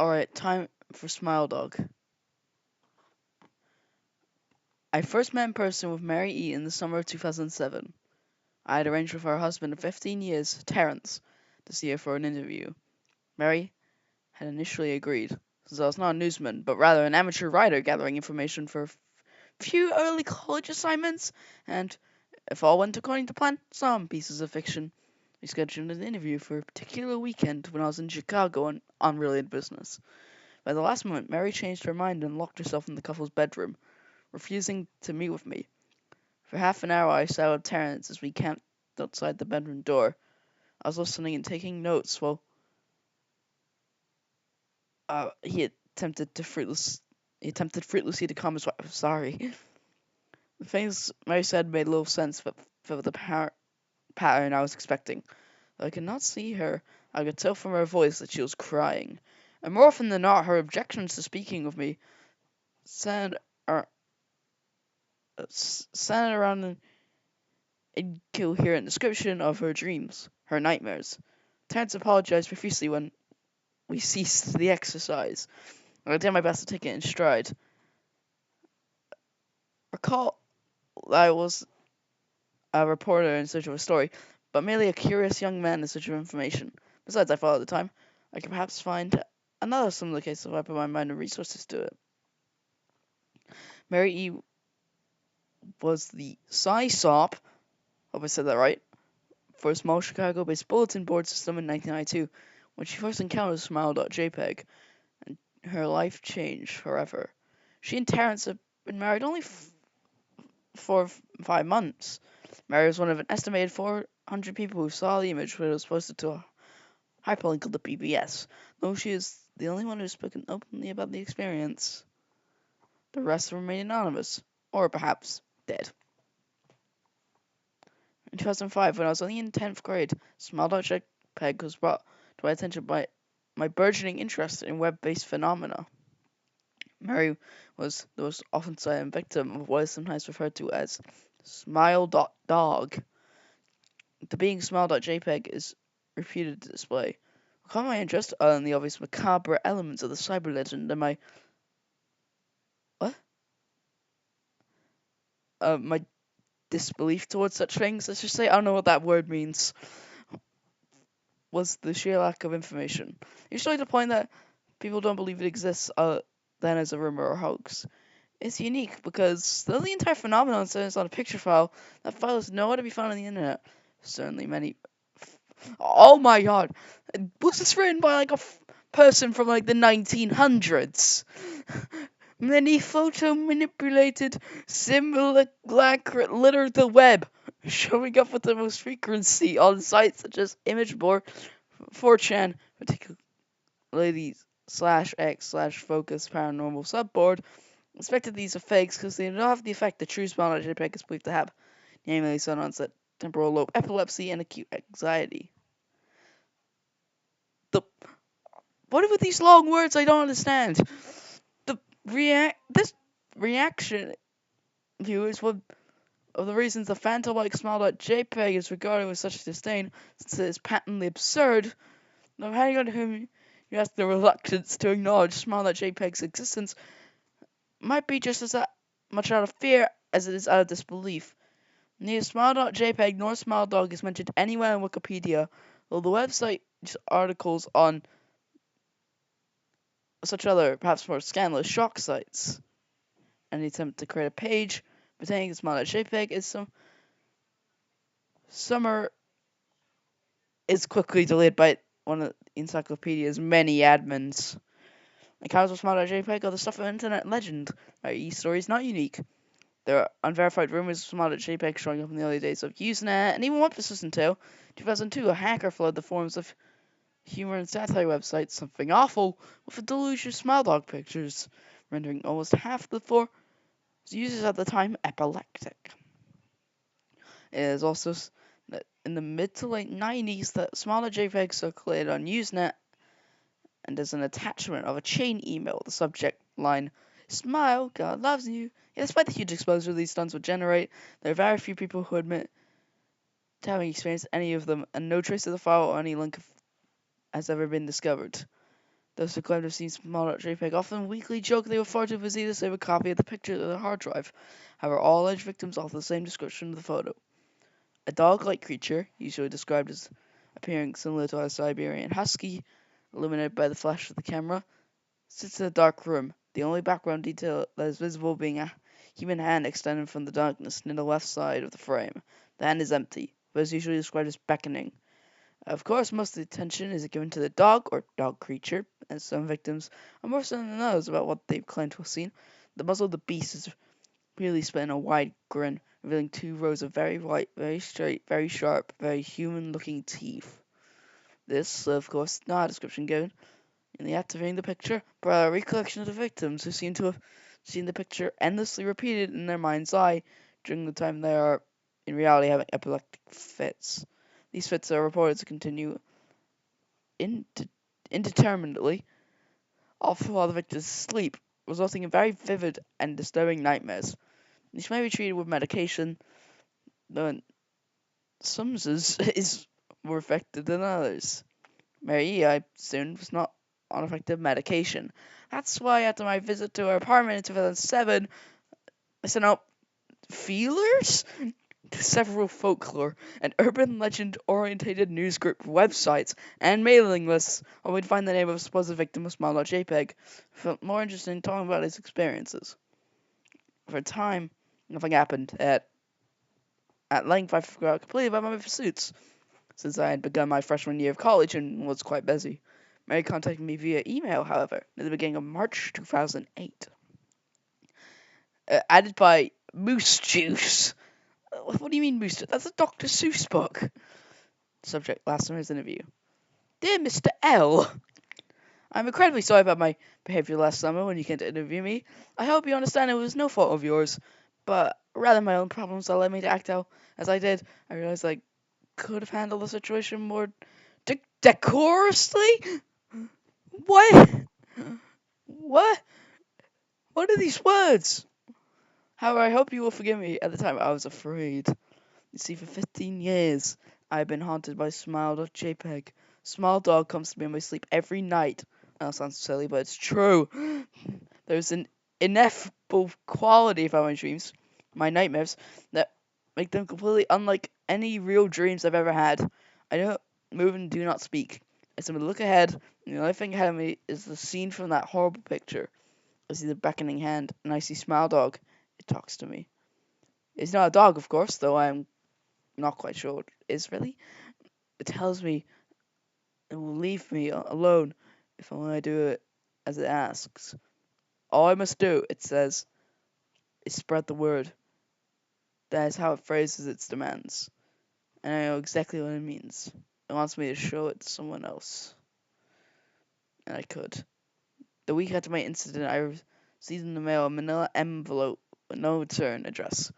Alright, time for Smile Dog. I first met in person with Mary E. in the summer of 2007. I had arranged with her husband of 15 years, Terence, to see her for an interview. Mary had initially agreed, since I was not a newsman, but rather an amateur writer gathering information for a few early college assignments, and, if all went according to plan, some pieces of fiction. We scheduled an interview for a particular weekend when I was in Chicago on unrelated business. By the last moment, Mary changed her mind and locked herself in the couple's bedroom, refusing to meet with me. For half an hour I sat with Terence as we camped outside the bedroom door. I was listening and taking notes while he attempted fruitlessly to calm his wife. Sorry. The things Mary said made little sense, but fit the pattern I was expecting. Though I could not see her, I could tell from her voice that she was crying. And more often than not, her objections to speaking with me centered, ar- centered around an incoherent description of her dreams, her nightmares. Terence apologized profusely when we ceased the exercise. I did my best to take it in stride. Recall that I was a reporter in search of a story, but merely a curious young man in search of information. Besides, I thought at the time, I could perhaps find another similar case if I put my mind and resources to it. Mary E. was the SciSop, hope I said that right, for a small Chicago-based bulletin board system in 1992, when she first encountered Smile.jpg, and her life changed forever. She and Terence have been married only for 5 months. Mary was one of an estimated 400 people who saw the image when it was posted to a hyperlink of the PBS, though she is the only one who has spoken openly about the experience. The rest remain anonymous, or perhaps dead. In 2005, when I was only in 10th grade, Smile.jpg was brought to my attention by my burgeoning interest in web-based phenomena. Mary was the most often cited victim of what is sometimes referred to as Smile.dog. The being Smile.jpg is reputed to display. Caught my interest other than the obvious macabre elements of the cyber legend and what? My disbelief towards such things, let's just say, I don't know what that word means, was the sheer lack of information. Usually the point that people don't believe it exists than as a rumor or hoax. It's unique because though the entire phenomenon says on a picture file, that file is nowhere to be found on the internet. Certainly many. Oh my god! Was this written by like a person from like the 1900s? Many photo manipulated simulacra litter the web, showing up with the most frequency on sites such as ImageBoard, 4chan, particularly the /x/focus paranormal subboard. Expected these are fakes because they do not have the effect the true Smile.jpg is believed to have, namely sudden onset temporal lobe epilepsy and acute anxiety. The what are with these long words? I don't understand. This reaction, viewers, one of the reasons the phantom-like Smile.jpg is regarded with such disdain, since it is patently absurd. Depending on whom you ask, the reluctance to acknowledge Smile.jpg's existence might be just as much out of fear as it is out of disbelief. Neither Smile.jpg nor SmileDog is mentioned anywhere in Wikipedia, though the website's articles on such other, perhaps more scandalous shock sites. Any attempt to create a page pertaining to Smile.jpg is quickly deleted by one of the encyclopedia's many admins. Accounts of Smile.jpg are the stuff of internet legend. i.e. stories not unique. There are unverified rumors of Smile.jpg showing up in the early days of Usenet, and even one persistent tale. 2002, a hacker flooded the forums of humor and satire websites Something Awful with a deluge of Smile Dog pictures, rendering almost half the four users at the time epileptic. It is also in the mid to late 90s that Smile.jpg circulated on Usenet, and as an attachment of a chain email, the subject line, "Smile, God loves you." Yet despite the huge exposure these stunts would generate, there are very few people who admit to having experienced any of them, and no trace of the file or any link has ever been discovered. Those who claim to have seen Small.jpg often weakly joke they were far too busy to save a copy of the picture to their hard drive. However, all alleged victims offer the same description of the photo. A dog-like creature, usually described as appearing similar to a Siberian husky, illuminated by the flash of the camera, sits in a dark room, the only background detail that is visible being a human hand extended from the darkness near the left side of the frame. The hand is empty, but is usually described as beckoning. Of course, most of the attention is given to the dog or dog creature, as some victims are more certain than others about what they claim to have seen. The muzzle of the beast is really split in a wide grin, revealing 2 rows of very white, very straight, very sharp, very human-looking teeth. This, of course, is not a description given in the act of viewing the picture, but a recollection of the victims who seem to have seen the picture endlessly repeated in their mind's eye during the time they are, in reality, having epileptic fits. These fits are reported to continue indeterminately, often while the victims sleep, resulting in very vivid and disturbing nightmares. These may be treated with medication, though some is more effective than others. Mary, I assumed, was not on effective medication. That's why after my visit to her apartment in 2007, I sent out feelers to several folklore and urban legend orientated news group websites and mailing lists, where we'd find the name of a supposed victim of Smile.jpg. I felt more interested in talking about his experiences. For a time, nothing happened. At length, I forgot completely about my pursuits, since I had begun my freshman year of college and was quite busy. Mary contacted me via email, however, at the beginning of March 2008. Added by Moose Juice. What do you mean, Moose Juice? That's a Dr. Seuss book. Subject: last summer's interview. Dear Mr. L, I'm incredibly sorry about my behavior last summer when you came to interview me. I hope you understand it was no fault of yours, but rather my own problems that led me to act out as I did. I realized I could have handled the situation more decorously? What? What? What are these words? However, I hope you will forgive me. At the time, I was afraid. You see, for 15 years, I've been haunted by Smile.jpg. Smile Dog comes to me in my sleep every night. That sounds silly, but it's true. There's an ineffable quality about my dreams, my nightmares, that make them completely unlike any real dreams I've ever had. I don't move and do not speak. I simply look ahead, and the only thing ahead of me is the scene from that horrible picture. I see the beckoning hand, and I see Smile Dog. It talks to me. It's not a dog, of course, though I'm not quite sure what it is really. It tells me it will leave me alone if only I do it as it asks. All I must do, it says, is spread the word. That is how it phrases its demands. And I know exactly what it means. It wants me to show it to someone else. And I could. The week after my incident, I received in the mail a manila envelope with no return address.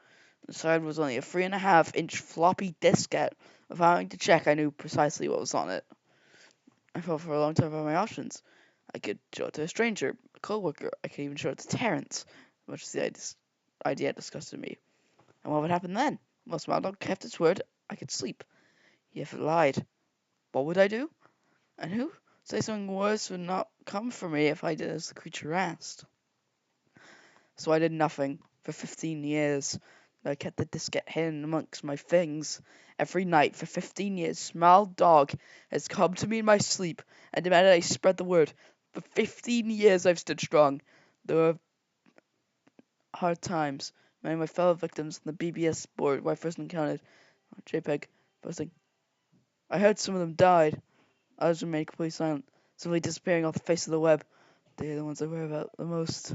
Inside was only a 3.5-inch floppy diskette. Without having to check, I knew precisely what was on it. I thought for a long time about my options. I could show it to a stranger, a co-worker. I could even show it to Terrence, much as the idea disgusted me. And what would happen then? Well, Smile Dog kept its word. I could sleep. If it lied, what would I do? And who? Say something worse would not come for me if I did as the creature asked. So I did nothing for 15 years. I kept the diskette hidden amongst my things. Every night for 15 years, Smile Dog has come to me in my sleep and demanded I spread the word. For 15 years I've stood strong. There were hard times. Many of my fellow victims on the BBS board where I first encountered JPEG posting. I heard some of them died. Others remained completely silent, simply disappearing off the face of the web. They are the ones I worry about the most.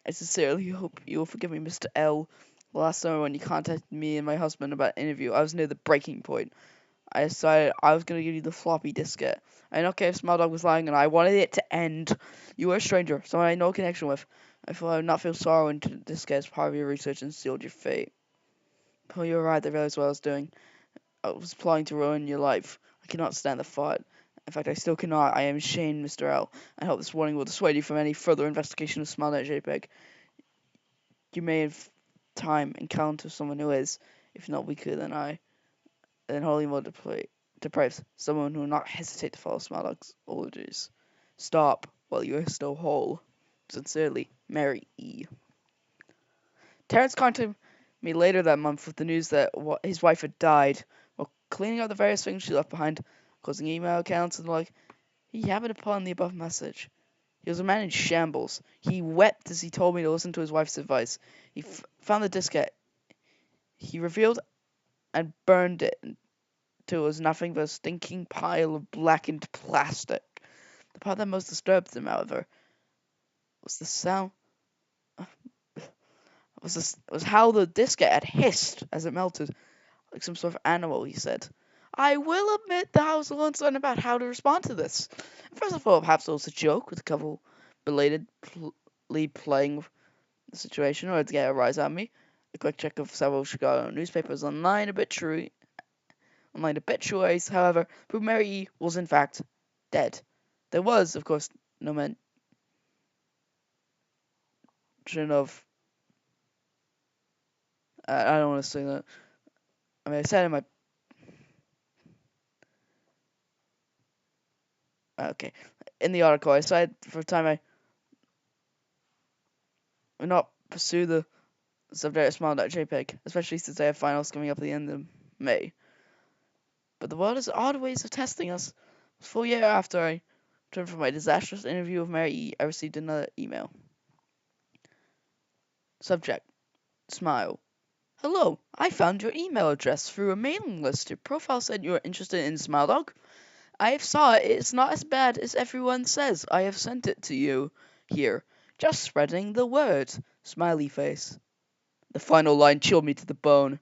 I sincerely hope you will forgive me, Mr. L. Last summer when you contacted me and my husband about an interview, I was near the breaking point. I decided I was going to give you the floppy diskette. I didn't care if Smile Dog was lying, and I wanted it to end. You were a stranger, someone I had no connection with. I thought I would not feel sorrow into the diskette as part of your research and sealed your fate. But you were right, I realized what I was doing. I was plotting to ruin your life. I cannot stand the thought. In fact, I still cannot. I am ashamed, Mr. L. I hope this warning will dissuade you from any further investigation of Smile.jpg. You may have time encounter someone who is, if not weaker than I, then wholly more depraved. Someone who will not hesitate to follow Smile Dog's orders. Stop while you are still whole. Sincerely, Mary E. Terrence contacted me later that month with the news that his wife had died. While cleaning out the various things she left behind, closing email accounts and the like, he happened upon the above message. He was a man in shambles. He wept as he told me to listen to his wife's advice. He found the diskette. He revealed and burned it until it was nothing but a stinking pile of blackened plastic. The part that most disturbed him, however, was the sound. Was how the diskette had hissed as it melted, like some sort of animal. He said, "I will admit that I was a little uncertain about how to respond to this. First of all, perhaps it was a joke with a couple belatedly playing the situation, or to get a rise out of me. A quick check of several Chicago newspapers online obituaries, however, proved Mary E. was in fact dead. There was, of course, no mention of. I don't want to say that. I mean, I said in my. Okay. In the article, I said for a time I would not pursue the subject of smile.jpg, especially since I have finals coming up at the end of May. But the world has odd ways of testing us. A full year after I returned from my disastrous interview with Mary E., I received another email. Subject: Smile. Hello, I found your email address through a mailing list. Your profile said you were interested in Smile Dog. I have saw it. It's not as bad as everyone says. I have sent it to you. Here. Just spreading the word. Smiley face. The final line chilled me to the bone.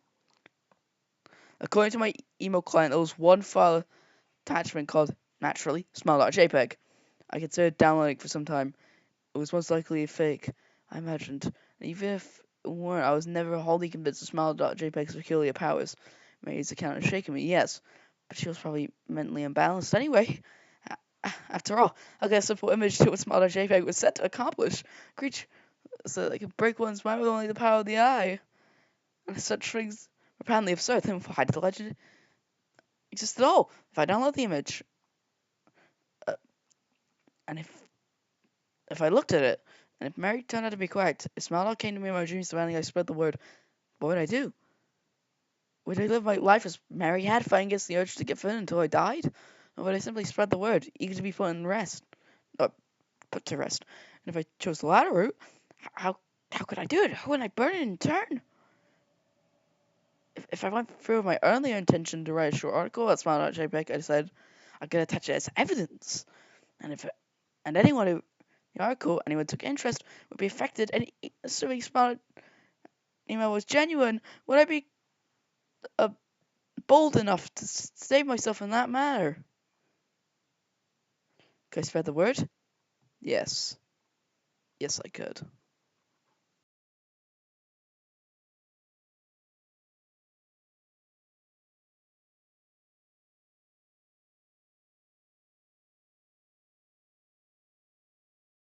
According to my email client, there was one file attachment called, naturally, smile.jpg. I considered downloading it for some time. It was most likely a fake, I imagined. And even if it weren't, I was never wholly convinced of smile.jpg's peculiar powers. Mary's account had shaken me, yes, but she was probably mentally imbalanced anyway. After all, I'll get a simple image to what smile.jpg was set to accomplish. Creature so that it could break one's mind with only the power of the eye. And if such things were apparently absurd, then why did the legend exist at all? If I download the image, and if I looked at it, and if Mary turned out to be correct, if Smile came to me in my dreams demanding I spread the word, what would I do? Would I live my life as Mary had, fighting against the urge to get fit until I died? Or would I simply spread the word, eager to be put to rest? And if I chose the latter route, how could I do it? How would I burn it in turn? If I went through with my earlier intention to write a short article about Smile.jpg, I decided I could attach it as evidence. And anyone who the article, anyone took interest, would be affected, and assuming Smile email was genuine, would I be bold enough to save myself in that manner? Could I spread the word? Yes. Yes, I could.